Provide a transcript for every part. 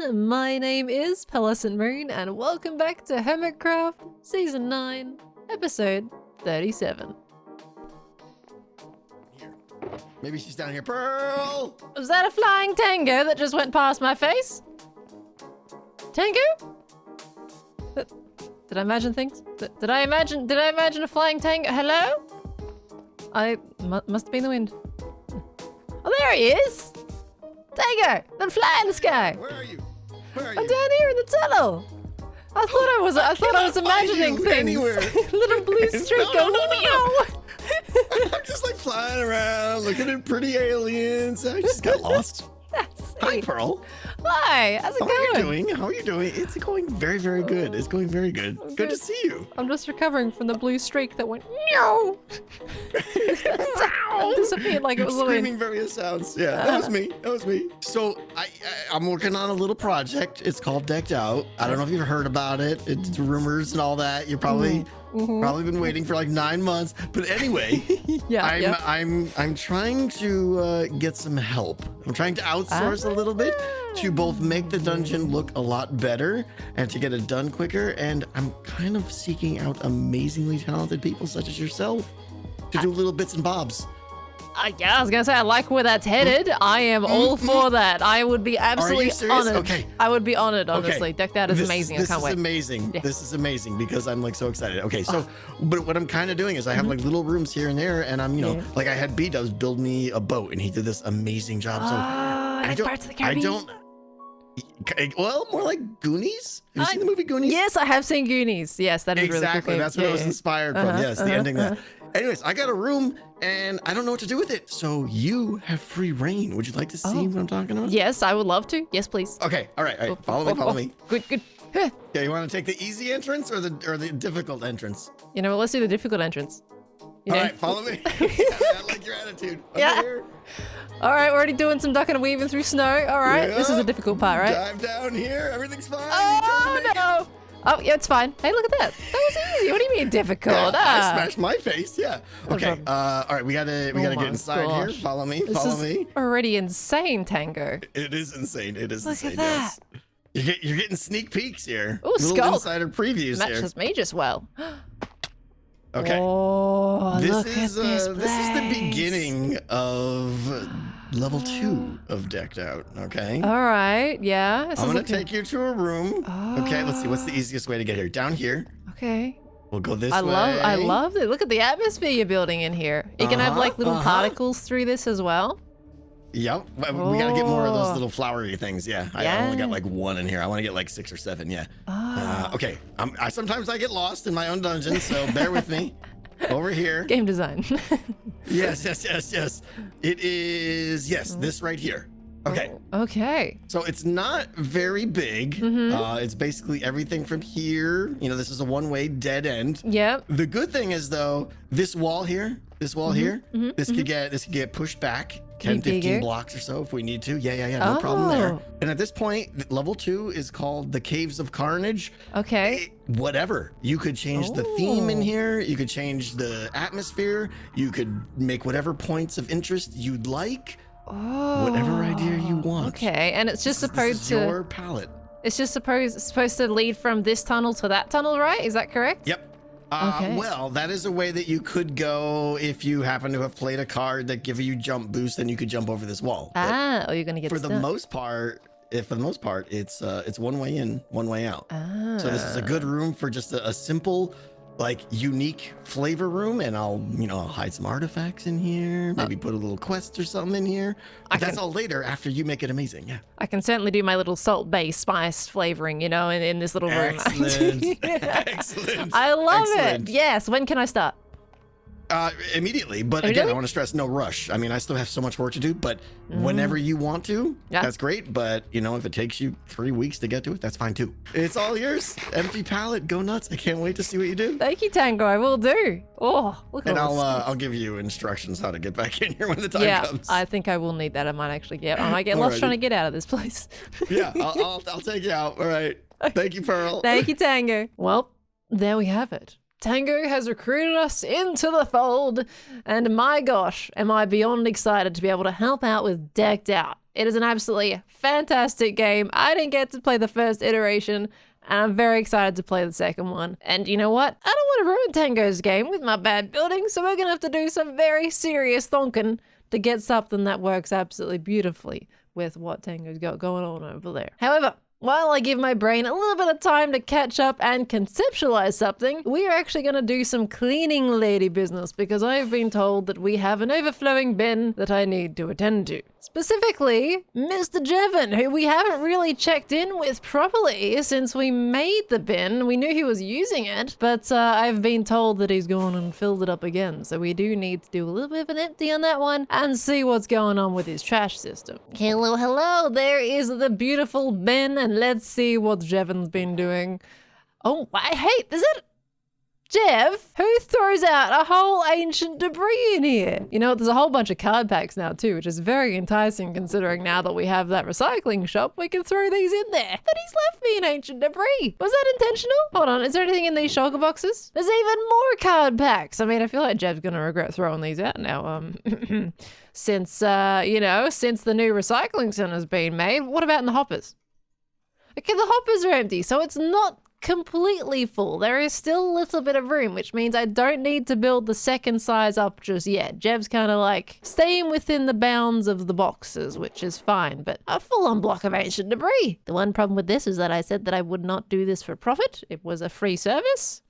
everyone, my name is PearlescentMoon and welcome back to Hermitcraft Season 9, Episode 37. Here. Maybe she's down here. Pearl! Was that a flying tango that just went past my face? Tango? Did I imagine things? Did I imagine a flying tango? Hello? Must have been the wind. Oh, there he is! Tango! Then fly in the sky! Where are you? Where are you? I'm down here in the tunnel! I thought I was imagining things. Anywhere. Little blue streak going meow! I'm just like flying around, looking at pretty aliens. I just got lost. Hi, Pearl. Hi, how's it going? How are you doing? How are you doing? It's going very, very good. It's going very good. Good to see you. I'm just recovering from the blue streak that went meow. It disappeared like it was the wind. Screaming various sounds. Yeah, that was me. That was me. So I'm working on a little project. It's called Decked Out. I don't know if you've heard about it. It's rumors and all that. You're probably been waiting for like 9 months. But anyway, I'm trying to get some help. I'm trying to outsource a little bit to both make the dungeon look a lot better and to get it done quicker. And I'm kind of seeking out amazingly talented people such as yourself to do little bits and bobs. Yeah, I was gonna say I like where that's headed. I am all for that. I would be absolutely honored. Okay. I would be honored, honestly. Decked Out is amazing. I can't wait. This is amazing. Yeah. This is amazing because I'm like so excited. Okay, so but what I'm kind of doing is I have like little rooms here and there, and I'm like I had B-Dubs build me a boat, and he did this amazing job. So I don't. Well, more like Goonies. Have you seen the movie Goonies? Yes, I have seen Goonies. Yes, that is really cool. Exactly. That's what it was inspired from. Yes, the ending that. Anyways, I got a room and I don't know what to do with it. So you have free reign. Would you like to see what I'm talking about? Yes, I would love to. Yes, please. Okay. All right. Follow me. Good. Yeah, you want to take the easy entrance or the difficult entrance? You know, let's do the difficult entrance. All right, follow me. I like your attitude. Yeah. Here. All right, we're already doing some ducking and weaving through snow. All right, this is a difficult part, right? Dive down here. Everything's fine. Oh, no. Oh, yeah, it's fine. Hey, look at that. That was easy. What do you mean difficult? I smashed my face. Yeah. Okay. All right. We gotta get inside here. Follow me. Follow me. Already insane, Tango. It is insane. It is insane. Look at that. Yes. You're getting sneak peeks here. Ooh, little insider previews here. Matches me just well. Okay. Oh, this is the beginning of level 2 of Decked Out. Okay. All right. Yeah. I'm gonna take you to a room. Oh. Okay. Let's see. What's the easiest way to get here? Down here. Okay. We'll go this way. I love it. Look at the atmosphere you're building in here. You can have like little particles through this as well. Yep. We gotta get more of those little flowery things. Yeah. I only got like 1 in here. I want to get like 6 or 7. Yeah. Okay. Sometimes I get lost in my own dungeon, so bear with me. Over here. Game design. Yes. It is, this right here. Okay. Okay. So it's not very big. It's basically everything from here. This is a one-way dead end. Yep. The good thing is though, this wall here, this could get pushed back 10, 15 blocks or so if we need to. Yeah. No problem there. And at this point, level 2 is called the Caves of Carnage. Okay. Whatever. You could change the theme in here. You could change the atmosphere. You could make whatever points of interest you'd like. Whatever idea you want. Okay, and it's just supposed to. Your palette. It's just supposed to lead from this tunnel to that tunnel, right? Is that correct? Yep. Well, that is a way that you could go if you happen to have played a card that gives you jump boost, then you could jump over this wall. You're gonna get for the most part, it's one way in, one way out. So this is a good room for just a simple, like unique flavor room, and I'll hide some artifacts in here, maybe put a little quest or something in here. But that's all later after you make it amazing. Yeah. I can certainly do my little salt-based spice flavoring, in this little room. Excellent. I love it. Yes. When can I start? Immediately, but again, I want to stress no rush. I mean, I still have so much work to do, but whenever you want to, that's great. But if it takes you 3 weeks to get to it, that's fine too. It's all yours. Empty palette, go nuts. I can't wait to see what you do. Thank you, Tango. I will do. Oh, look at all this. I'll give you instructions how to get back in here when the time comes. I think I will need that. I might get lost trying to get out of this place. Yeah, I'll take you out. All right. Thank you, Pearl. Thank you, Tango. Well, there we have it. Tango has recruited us into the fold, and my gosh, am I beyond excited to be able to help out with Decked Out. It is an absolutely fantastic game. I didn't get to play the first iteration, and I'm very excited to play the second one. And you know what? I don't want to ruin Tango's game with my bad building, so we're gonna have to do some very serious thonking to get something that works absolutely beautifully with what Tango's got going on over there. However, while I give my brain a little bit of time to catch up and conceptualize something, we are actually going to do some cleaning lady business because I've been told that we have an overflowing bin that I need to attend to. Specifically, Mr. Jevon, who we haven't really checked in with properly since we made the bin. We knew he was using it, but I've been told that he's gone and filled it up again. So we do need to do a little bit of an empty on that one and see what's going on with his trash system. Hello, hello, there is the beautiful bin, and let's see what Jevon's been doing. Oh, hey, is it Jeff? Who throws out a whole ancient debris in here? You know, there's a whole bunch of card packs now too, which is very enticing considering now that we have that recycling shop, we can throw these in there. But he's left me an ancient debris. Was that intentional? Hold on, is there anything in these shulker boxes? There's even more card packs. I mean, I feel like Jeff's gonna regret throwing these out now. Since, you know, since the new recycling center's been made. What about in the hoppers? Okay, the hoppers are empty, so it's not completely full. There is still a little bit of room, which means I don't need to build the second size up just yet. Jev's kind of like staying within the bounds of the boxes, which is fine, but a full-on block of ancient debris. The one problem with this is that I said that I would not do this for profit. It was a free service.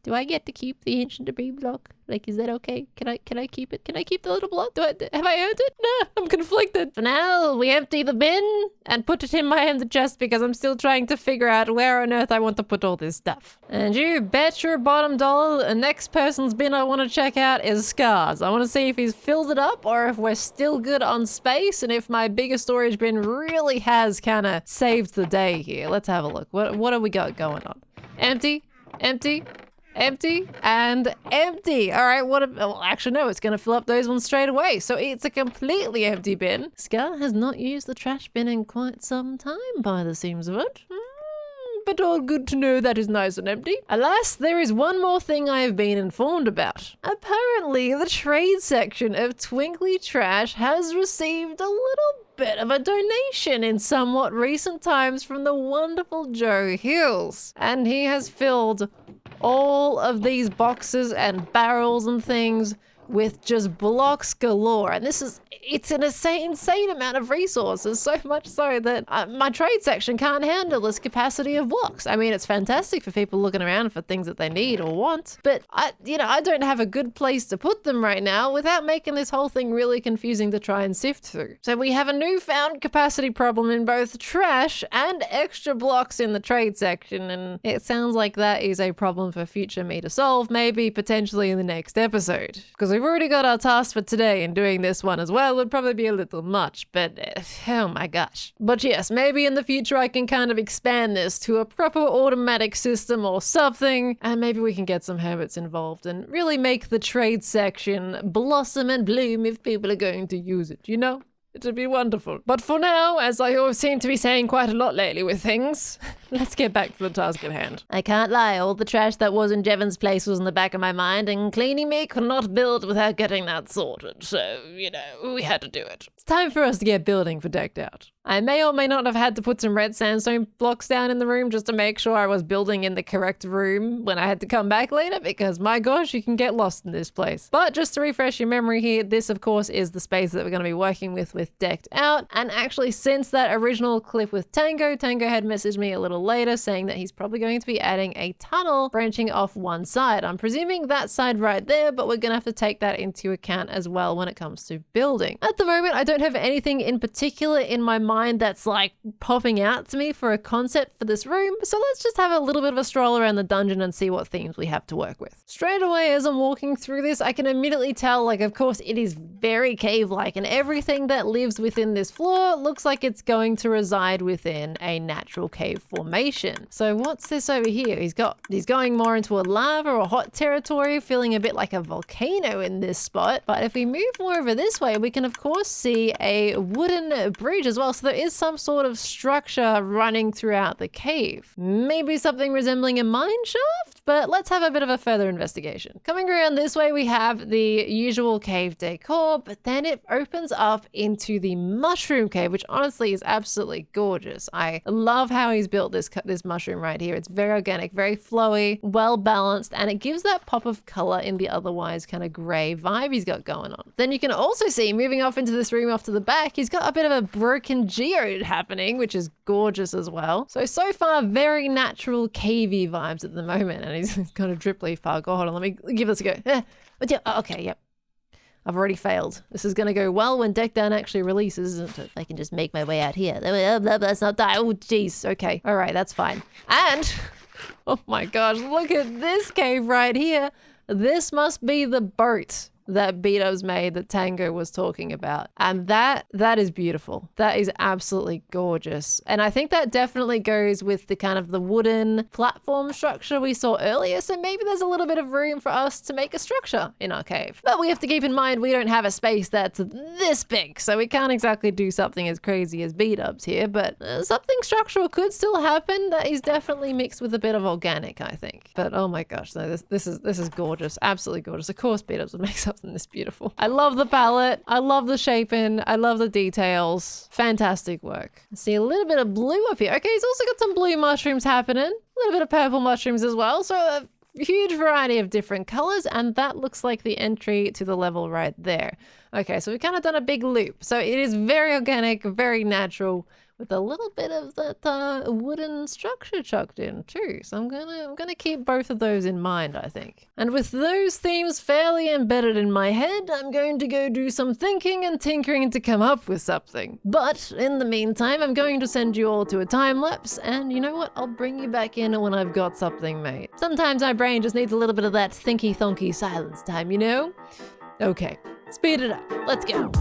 Do I get to keep the ancient debris block? Like, is that okay? Can I keep it? Can I keep the little block? Have I earned it? No, I'm conflicted. For now, we empty the bin and put it in my ender chest because I'm still trying to figure out where on earth I want to put all this stuff. And you bet your bottom dollar the next person's bin I want to check out is Scars. I want to see if he's filled it up or if we're still good on space and if my bigger storage bin really has kind of saved the day here. Let's have a look. What have we got going on? Empty, empty, empty, and empty. All right, well, actually, no, it's going to fill up those ones straight away. So it's a completely empty bin. Scar has not used the trash bin in quite some time by the seams of it. But all good to know that is nice and empty. Alas, there is one more thing I have been informed about. Apparently, the trade section of Twinkly Trash has received a little bit of a donation in somewhat recent times from the wonderful Joe Hills. And he has filled all of these boxes and barrels and things with just blocks galore. And it's an insane amount of resources, so much so that my trade section can't handle this capacity of blocks. I mean, it's fantastic for people looking around for things that they need or want, but I don't have a good place to put them right now without making this whole thing really confusing to try and sift through. So we have a newfound capacity problem in both trash and extra blocks in the trade section, and it sounds like that is a problem for future me to solve, maybe potentially in the next episode. Because we've already got our task for today, and doing this one as well would probably be a little much, but oh my gosh. But yes, maybe in the future I can kind of expand this to a proper automatic system or something, and maybe we can get some hermits involved and really make the trade section blossom and bloom if people are going to use it, you know? It'd be wonderful. But for now, as I always seem to be saying quite a lot lately with things, let's get back to the task at hand. I can't lie, all the trash that was in Jevon's place was in the back of my mind, and cleaning me could not build without getting that sorted. So, we had to do it. It's time for us to get building for Decked Out. I may or may not have had to put some red sandstone blocks down in the room just to make sure I was building in the correct room when I had to come back later, because my gosh, you can get lost in this place. But just to refresh your memory here, this of course is the space that we're going to be working with Decked Out. And actually, since that original clip with Tango had messaged me a little later saying that he's probably going to be adding a tunnel branching off one side. I'm presuming that side right there, but we're going to have to take that into account as well when it comes to building. At the moment, I don't have anything in particular in my mind that's like popping out to me for a concept for this room, so let's just have a little bit of a stroll around the dungeon and see what themes we have to work with. Straight away as I'm walking through this, I can immediately tell, like, of course it is very cave-like, and everything that lives within this floor looks like it's going to reside within a natural cave formation. So what's this over here? He's going more into a lava or hot territory, feeling a bit like a volcano in this spot. But if we move more over this way, we can of course see a wooden bridge as well. So there is some sort of structure running throughout the cave. Maybe something resembling a mine shaft, But let's have a bit of a further investigation. Coming around this way, we have the usual cave decor, but then it opens up into the mushroom cave, which honestly is absolutely gorgeous. I love how he's built this mushroom right here. It's very organic, very flowy, well balanced, and it gives that pop of color in the otherwise kind of gray vibe he's got going on. Then you can also see, moving off into this room off to the back, he's got a bit of a broken geode happening, which is gorgeous as well. So far, very natural cavey vibes at the moment, and he's got a drip leaf parkour. Hold on, let me give this a go. Okay, yep. I've already failed. This is going to go well when Deck Down actually releases. If I can just make my way out here. Let's not die. Oh, jeez. Okay. All right, that's fine. And, oh my gosh, look at this cave right here. This must be the boat that B-Dubs made that Tango was talking about. And that is beautiful. That is absolutely gorgeous. And I think that definitely goes with the kind of the wooden platform structure we saw earlier. So maybe there's a little bit of room for us to make a structure in our cave. But we have to keep in mind we don't have a space that's this big. So we can't exactly do something as crazy as B-Dubs here. But something structural could still happen that is definitely mixed with a bit of organic, I think. But oh my gosh, no, this is gorgeous. Absolutely gorgeous. Of course B-Dubs would make something this beautiful. I love the palette. I love the shaping. I love the details. Fantastic work. I see a little bit of blue up here. Okay, he's also got some blue mushrooms happening. A little bit of purple mushrooms as well. So a huge variety of different colors, and that looks like the entry to the level right there. Okay, so we've kind of done a big loop. So it is very organic, very natural, with a little bit of that wooden structure chucked in too. So I'm gonna keep both of those in mind, I think. And with those themes fairly embedded in my head, I'm going to go do some thinking and tinkering to come up with something. But in the meantime, I'm going to send you all to a time lapse, and you know what? I'll bring you back in when I've got something made. Sometimes my brain just needs a little bit of that thinky thonky silence time, you know? Okay, speed it up. Let's go.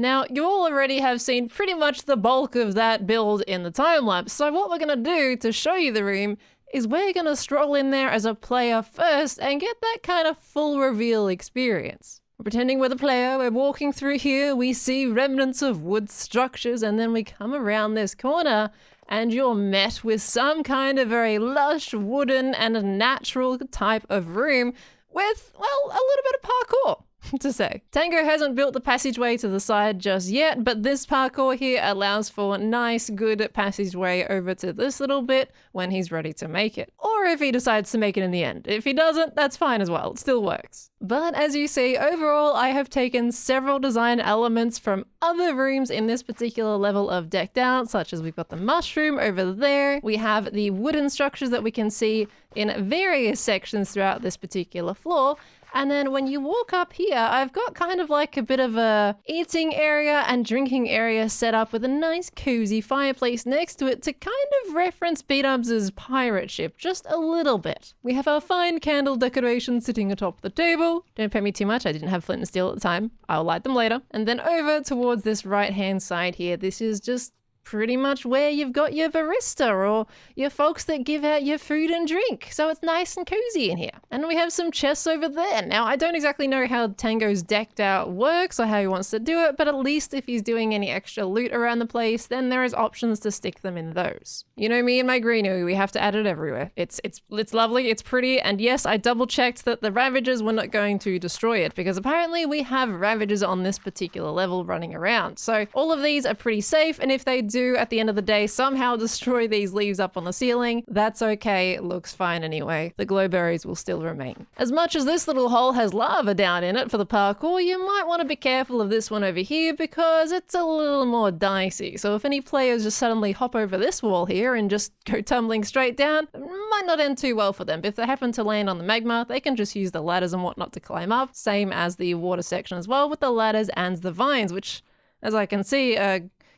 Now, you all already have seen pretty much the bulk of that build in the time lapse, so what we're going to do to show you the room is we're going to stroll in there as a player first and get that kind of full reveal experience. We're pretending we're the player, we're walking through here, we see remnants of wood structures, and then we come around this corner and you're met with some kind of very lush, wooden and natural type of room with, well, a little bit of parkour. To say. Tango hasn't built the passageway to the side just yet, but this parkour here allows for a nice, good passageway over to this little bit when he's ready to make it. Or if he decides to make it in the end. If he doesn't, that's fine as well. It still works. But as you see, overall, I have taken several design elements from other rooms in this particular level of Decked Out, such as we've got the mushroom over there. We have the wooden structures that we can see in various sections throughout this particular floor. And then when you walk up here, I've got kind of like a bit of a eating area and drinking area set up with a nice cozy fireplace next to it to kind of reference B-Dubs' pirate ship just a little bit. We have our fine candle decoration sitting atop the table. Don't pay me too much, I didn't have flint and steel at the time. I'll light them later. And then over towards this right-hand side here, this is just pretty much where you've got your barista or your folks that give out your food and drink. So it's nice and cozy in here. And we have some chests over there. Now, I don't exactly know how Tango's Decked Out works or how he wants to do it, but at least if he's doing any extra loot around the place, then there is options to stick them in those. You know me and my greenery, we have to add it everywhere. It's lovely, it's pretty, and yes, I double checked that the Ravagers were not going to destroy it because apparently we have Ravagers on this particular level running around. So all of these are pretty safe, and if they do at the end of the day somehow destroy these leaves up on the ceiling, that's okay, it looks fine anyway. The glowberries will still remain. As much as this little hole has lava down in it for the parkour, you might want to be careful of this one over here because it's a little more dicey. So if any players just suddenly hop over this wall here and just go tumbling straight down, it might not end too well for them. But if they happen to land on the magma, they can just use the ladders and whatnot to climb up. Same as the water section as well with the ladders and the vines, which, as I can see,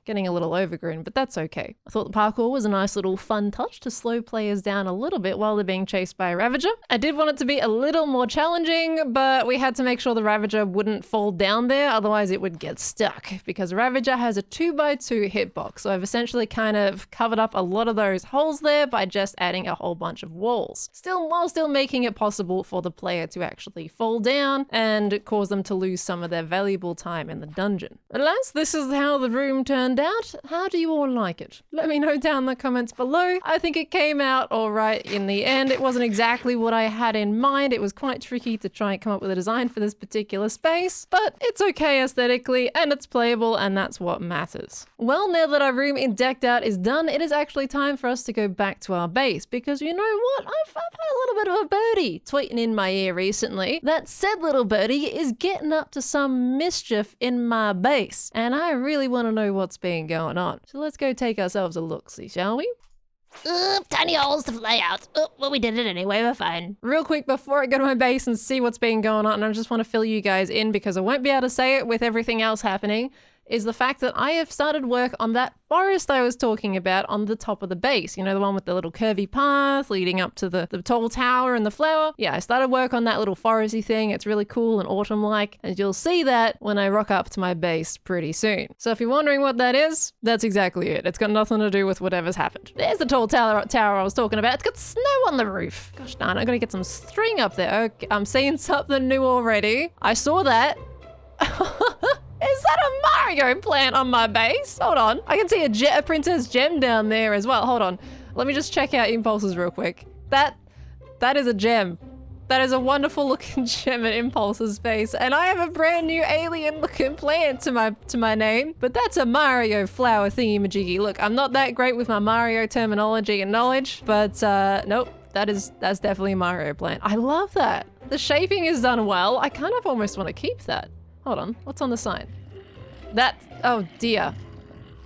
getting a little overgrown, but that's okay. I thought the parkour was a nice little fun touch to slow players down a little bit while they're being chased by a Ravager. I did want it to be a little more challenging, but we had to make sure the Ravager wouldn't fall down there, otherwise it would get stuck, because Ravager has a 2x2 hitbox. So I've essentially kind of covered up a lot of those holes there by just adding a whole bunch of walls. While still making it possible for the player to actually fall down and cause them to lose some of their valuable time in the dungeon. Alas, this is how the room turned out. How do you all like it? Let me know down in the comments below. I think it came out all right in the end. It wasn't exactly what I had in mind. It was quite tricky to try and come up with a design for this particular space, but it's okay aesthetically and it's playable, and that's what matters. Well, now that our room in Decked Out is done, it is actually time for us to go back to our base, because you know what? I've had a little bit of a birdie tweeting in my ear recently. That said little birdie is getting up to some mischief in my base, and I really want to know what's been going on. So let's go take ourselves a look-see, shall we? Tiny holes to fly out. Well, we did it anyway, we're fine. Real quick before I go to my base and see what's been going on, and I just want to fill you guys in because I won't be able to say it with everything else happening, is the fact that I have started work on that forest I was talking about on the top of the base. You know, the one with the little curvy path leading up to the tall tower and the flower? Yeah, I started work on that little foresty thing. It's really cool and autumn-like, and you'll see that when I rock up to my base pretty soon. So if you're wondering what that is, that's exactly it. It's got nothing to do with whatever's happened. There's the tall tower I was talking about. It's got snow on the roof. Gosh darn, I gotta get some string up there. Okay, I'm seeing something new already. I saw that. Is that a Mario plant on my base? Hold on. I can see a Princess Gem down there as well. Hold on. Let me just check out impulses real quick. That is a gem. That is a wonderful looking gem in Impulse's face. And I have a brand new alien looking plant to my name. But that's a Mario flower thingy-majiggy. Look, I'm not that great with my Mario terminology and knowledge, but nope. That's definitely a Mario plant. I love that. The shaping is done well. I kind of almost want to keep that. Hold on, what's on the sign? Oh dear.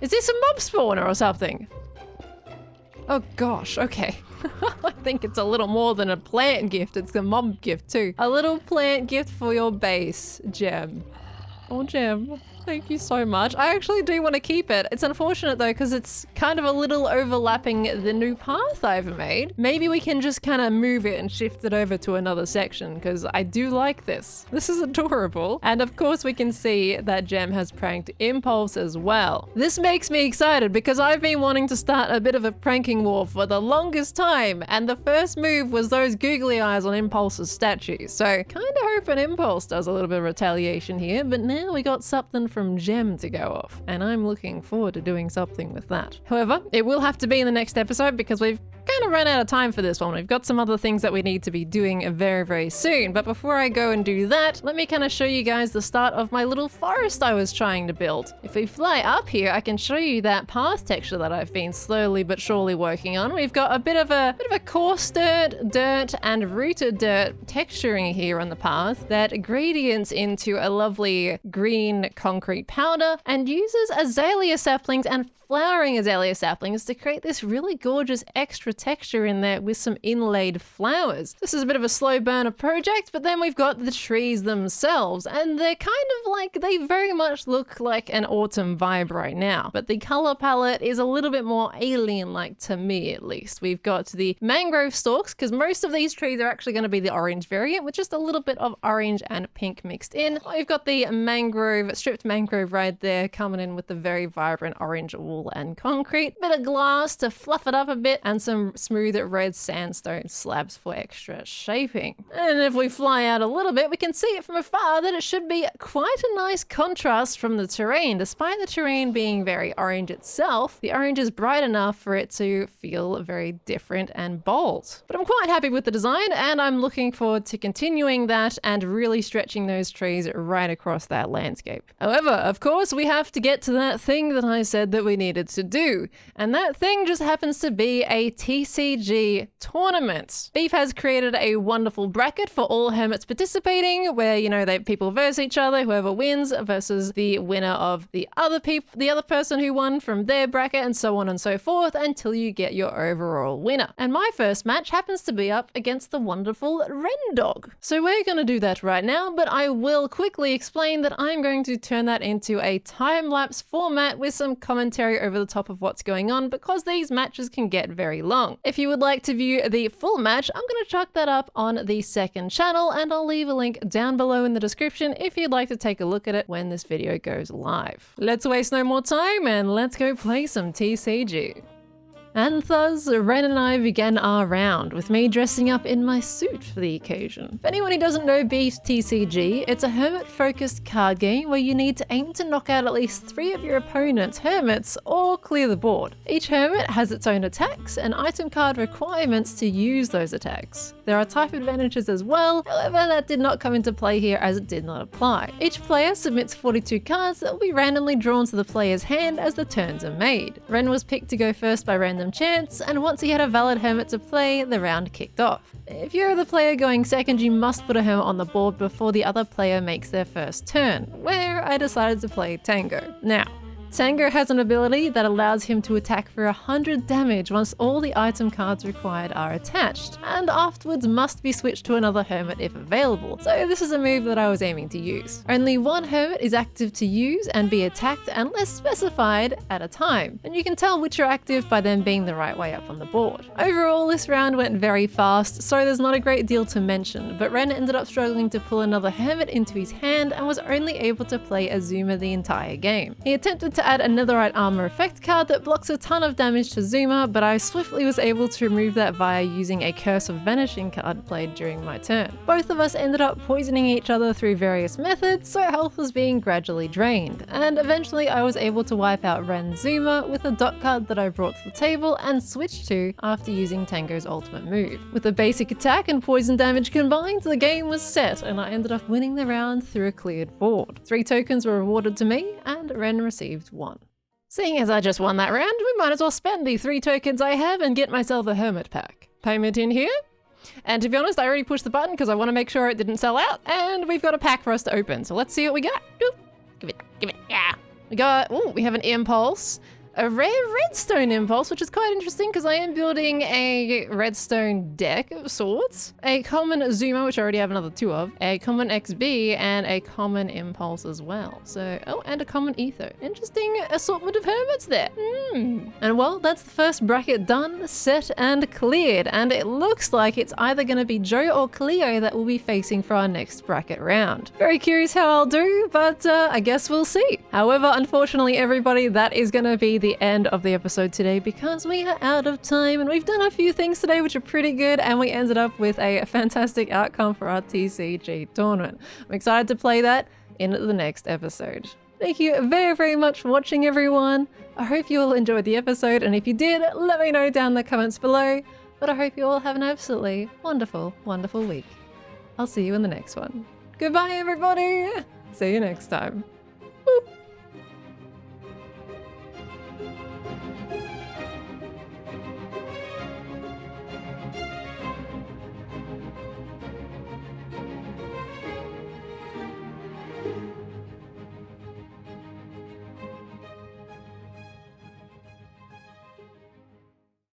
Is this a mob spawner or something? Oh gosh, okay. I think it's a little more than a plant gift, it's a mob gift too. A little plant gift for your base, Gem. Oh, Gem. Thank you so much. I actually do want to keep it. It's unfortunate though, because it's kind of a little overlapping the new path I've made. Maybe we can just kind of move it and shift it over to another section, because I do like this. This is adorable. And of course we can see that Gem has pranked Impulse as well. This makes me excited because I've been wanting to start a bit of a pranking war for the longest time. And the first move was those googly eyes on Impulse's statue. So kind of hoping Impulse does a little bit of retaliation here, but now we got something from Gem to go off, and I'm looking forward to doing something with that. However, it will have to be in the next episode because we've kind of run out of time for this one. We've got some other things that we need to be doing very, very soon. But before I go and do that, let me kind of show you guys the start of my little forest I was trying to build. If we fly up here, I can show you that path texture that I've been slowly but surely working on. We've got a bit of a coarse dirt and rooted dirt texturing here on the path that gradients into a lovely green concrete powder and uses azalea saplings and flowering azalea saplings to create this really gorgeous extra texture in there with some inlaid flowers. This is a bit of a slow burner project, but then we've got the trees themselves, and they're kind of like, they very much look like an autumn vibe right now, but the color palette is a little bit more alien-like to me, at least. We've got the mangrove stalks, because most of these trees are actually going to be the orange variant with just a little bit of orange and pink mixed in. We've got the stripped mangrove right there coming in with the very vibrant orange wool and concrete, bit of glass to fluff it up a bit, and some smooth red sandstone slabs for extra shaping. And if we fly out a little bit, we can see it from afar that it should be quite a nice contrast from the terrain. Despite the terrain being very orange itself, the orange is bright enough for it to feel very different and bold. But I'm quite happy with the design, and I'm looking forward to continuing that and really stretching those trees right across that landscape. However, of course, we have to get to that thing that I said that we needed to do, and that thing just happens to be a TCG tournament. Beef has created a wonderful bracket for all hermits participating where, you know, people verse each other, whoever wins versus the winner of the other person who won from their bracket, and so on and so forth until you get your overall winner. And my first match happens to be up against the wonderful Ren Dog. So we're going to do that right now, but I will quickly explain that I'm going to turn that into a time-lapse format with some commentary over the top of what's going on because these matches can get very long. If you would like to view the full match, I'm going to chuck that up on the second channel and I'll leave a link down below in the description if you'd like to take a look at it when this video goes live. Let's waste no more time and let's go play some TCG. And thus, Ren and I began our round, with me dressing up in my suit for the occasion. For anyone who doesn't know Beef's TCG, it's a hermit-focused card game where you need to aim to knock out at least 3 of your opponent's hermits or clear the board. Each hermit has its own attacks and item card requirements to use those attacks. There are type advantages as well, however that did not come into play here as it did not apply. Each player submits 42 cards that will be randomly drawn to the player's hand as the turns are made. Ren was picked to go first by random chance, and once he had a valid hermit to play, the round kicked off. If you're the player going second, you must put a hermit on the board before the other player makes their first turn, where I decided to play Tango. Now, Tango has an ability that allows him to attack for 100 damage once all the item cards required are attached, and afterwards must be switched to another hermit if available, so this is a move that I was aiming to use. Only one hermit is active to use and be attacked unless specified at a time, and you can tell which are active by them being the right way up on the board. Overall, this round went very fast, so there's not a great deal to mention, but Ren ended up struggling to pull another hermit into his hand and was only able to play Azuma the entire game. He attempted to add a netherite armor effect card that blocks a ton of damage to Zuma, but I swiftly was able to remove that via using a Curse of Vanishing card played during my turn. Both of us ended up poisoning each other through various methods, so health was being gradually drained, and eventually I was able to wipe out Ren Zuma with a dot card that I brought to the table and switched to after using Tango's ultimate move. With a basic attack and poison damage combined, the game was set, and I ended up winning the round through a cleared board. 3 tokens were awarded to me, and Ren received 1. Seeing as I just won that round, we might as well spend the 3 tokens I have and get myself a hermit pack. Payment in here. And to be honest, I already pushed the button because I want to make sure it didn't sell out. And we've got a pack for us to open. So let's see what we got. Give it, yeah. We have an impulse. A rare redstone impulse, which is quite interesting because I am building a redstone deck of sorts. A common Zuma, which I already have another 2 of. A common XB and a common impulse as well. So, and a common etho. Interesting assortment of hermits there. And well, that's the first bracket done, set, and cleared. And it looks like it's either going to be Joe or Cleo that will be facing for our next bracket round. Very curious how I'll do, but I guess we'll see. However, unfortunately, everybody, that is going to be the end of the episode today because we are out of time, and we've done a few things today which are pretty good, and we ended up with a fantastic outcome for our TCG tournament. I'm excited to play that in the next episode. Thank you very, very much for watching, everyone. I hope you all enjoyed the episode, and if you did, let me know down in the comments below. But I hope you all have an absolutely wonderful, wonderful week. I'll see you in the next one. Goodbye, everybody. See you next time.